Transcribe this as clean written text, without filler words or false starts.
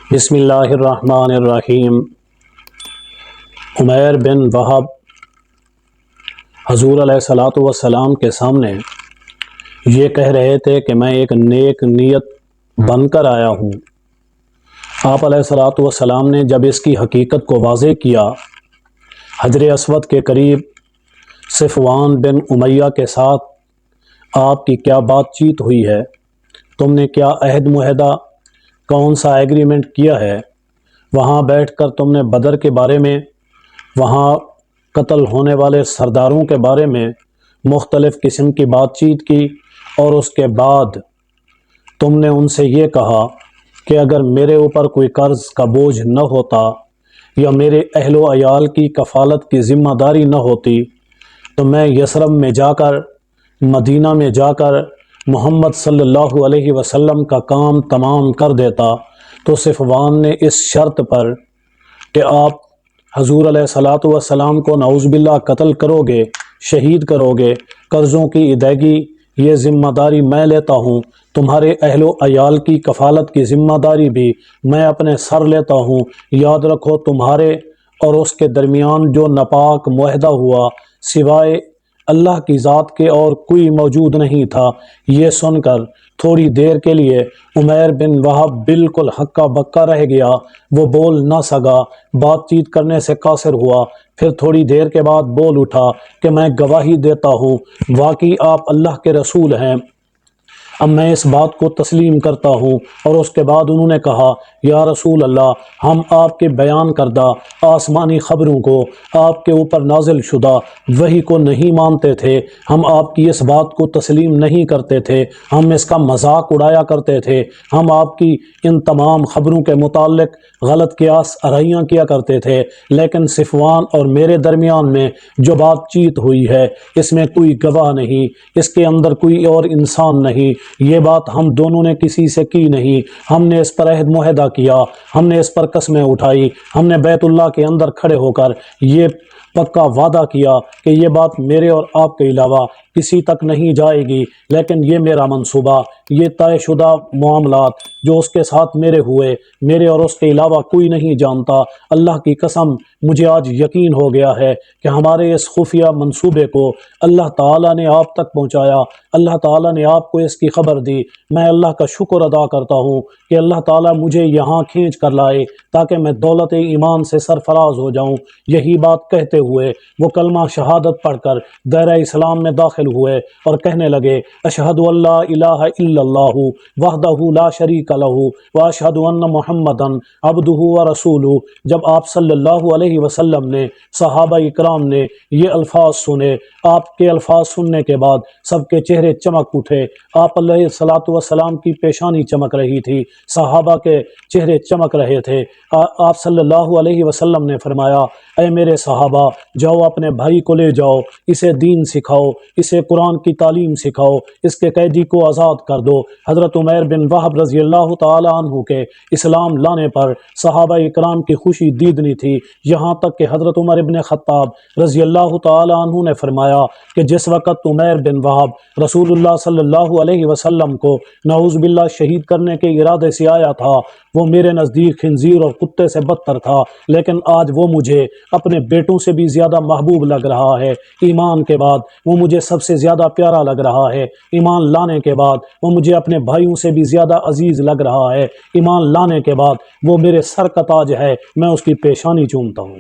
بسم اللہ الرحمن الرحیم۔ عمیر بن وہب حضور علیہ الصلاۃ والسلام کے سامنے یہ کہہ رہے تھے کہ میں ایک نیک نیت بن کر آیا ہوں۔ آپ علیہ الصلاۃ والسلام نے جب اس کی حقیقت کو واضح کیا، حجر اسود کے قریب صفوان بن امیہ کے ساتھ آپ کی کیا بات چیت ہوئی ہے، تم نے کیا عہد معاہدہ، کون سا ایگریمنٹ کیا ہے، وہاں بیٹھ کر تم نے بدر کے بارے میں، وہاں قتل ہونے والے سرداروں کے بارے میں مختلف قسم کی بات چیت کی، اور اس کے بعد تم نے ان سے یہ کہا کہ اگر میرے اوپر کوئی قرض کا بوجھ نہ ہوتا یا میرے اہل و عیال کی کفالت کی ذمہ داری نہ ہوتی تو میں یثرب میں جا کر، مدینہ میں جا کر محمد صلی اللہ علیہ وسلم کا کام تمام کر دیتا۔ تو صفوان نے اس شرط پر کہ آپ حضور علیہ الصلاۃ والسلام کو نعوذ باللہ قتل کرو گے، شہید کرو گے، قرضوں کی ادائیگی یہ ذمہ داری میں لیتا ہوں، تمہارے اہل و عیال کی کفالت کی ذمہ داری بھی میں اپنے سر لیتا ہوں، یاد رکھو تمہارے اور اس کے درمیان جو ناپاک معاہدہ ہوا سوائے اللہ کی ذات کے اور کوئی موجود نہیں تھا۔ یہ سن کر تھوڑی دیر کے لیے عمیر بن وہب بالکل ہکا بکا رہ گیا، وہ بول نہ سکا، بات چیت کرنے سے قاصر ہوا۔ پھر تھوڑی دیر کے بعد بول اٹھا کہ میں گواہی دیتا ہوں واقعی آپ اللہ کے رسول ہیں، اب میں اس بات کو تسلیم کرتا ہوں۔ اور اس کے بعد انہوں نے کہا، یا رسول اللہ، ہم آپ کے بیان کردہ آسمانی خبروں کو، آپ کے اوپر نازل شدہ وحی کو نہیں مانتے تھے، ہم آپ کی اس بات کو تسلیم نہیں کرتے تھے، ہم اس کا مذاق اڑایا کرتے تھے، ہم آپ کی ان تمام خبروں کے متعلق غلط قیاس آرائیاں کیا کرتے تھے، لیکن صفوان اور میرے درمیان میں جو بات چیت ہوئی ہے اس میں کوئی گواہ نہیں، اس کے اندر کوئی اور انسان نہیں، یہ بات ہم دونوں نے کسی سے کی نہیں، ہم نے اس پر عہد معاہدہ کیا، ہم نے اس پر قسمیں اٹھائی، ہم نے بیت اللہ کے اندر کھڑے ہو کر یہ پکا وعدہ کیا کہ یہ بات میرے اور آپ کے علاوہ کسی تک نہیں جائے گی، لیکن یہ میرا منصوبہ، یہ طے شدہ معاملات جو اس کے ساتھ میرے ہوئے، میرے اور اس کے علاوہ کوئی نہیں جانتا۔ اللہ کی قسم مجھے آج یقین ہو گیا ہے کہ ہمارے اس خفیہ منصوبے کو اللہ تعالیٰ نے آپ تک پہنچایا، اللہ تعالیٰ نے آپ کو اس کی خبر دی۔ میں اللہ کا شکر ادا کرتا ہوں کہ اللہ تعالیٰ مجھے یہاں کھینچ کر لائے تاکہ میں دولت ایمان سے سرفراز ہو جاؤں۔ یہی بات کہتے ہوئے وہ کلمہ شہادت پڑھ کر دائرہ اسلام میں داخل ہوئے اور کہنے لگے، اشہد ان لا الہ الا اللہ وحدہ لا شریک لہ واشہد ان محمدً عبدہ ورسولہ۔ جب آپ صلی اللہ علیہ وسلم نے، صحابہ اکرام نے یہ الفاظ سنے، آپ کے الفاظ سننے کے بعد سب کے چہرے چمک اٹھے، آپ علیہ الصلاۃ والسلام کی پیشانی چمک رہی تھی، صحابہ کے چہرے چمک رہے تھے۔ آپ صلی اللہ علیہ وسلم نے فرمایا، اے میرے صحابہ، جاؤ اپنے بھائی کو لے جاؤ، اسے دین سکھاؤ، اسے قرآن کی تعلیم سکھاؤ، اس کے قیدی کو آزاد کر دو۔ حضرت عمیر بن وہب رضی اللہ تعالی عنہ کے اسلام لانے پر صحابہ اکرام کی خوشی دیدنی تھی، یہاں تک کہ حضرت عمر بن خطاب رضی اللہ تعالی عنہ نے فرمایا کہ جس وقت عمیر بن وہب رسول اللہ صلی اللہ علیہ وسلم کو نعوذ باللہ شہید کرنے کے ارادے سے آیا تھا، وہ میرے نزدیک خنزیر اور کتے سے بدتر تھا، لیکن آج وہ مجھے اپنے بیٹوں سے بھی زیادہ محبوب لگ رہا ہے، ایمان کے بعد وہ مجھے سب سے زیادہ پیارا لگ رہا ہے، ایمان لانے کے بعد وہ مجھے اپنے بھائیوں سے بھی زیادہ عزیز لگ رہا ہے، ایمان لانے کے بعد وہ میرے سر کا تاج ہے، میں اس کی پیشانی چومتا ہوں۔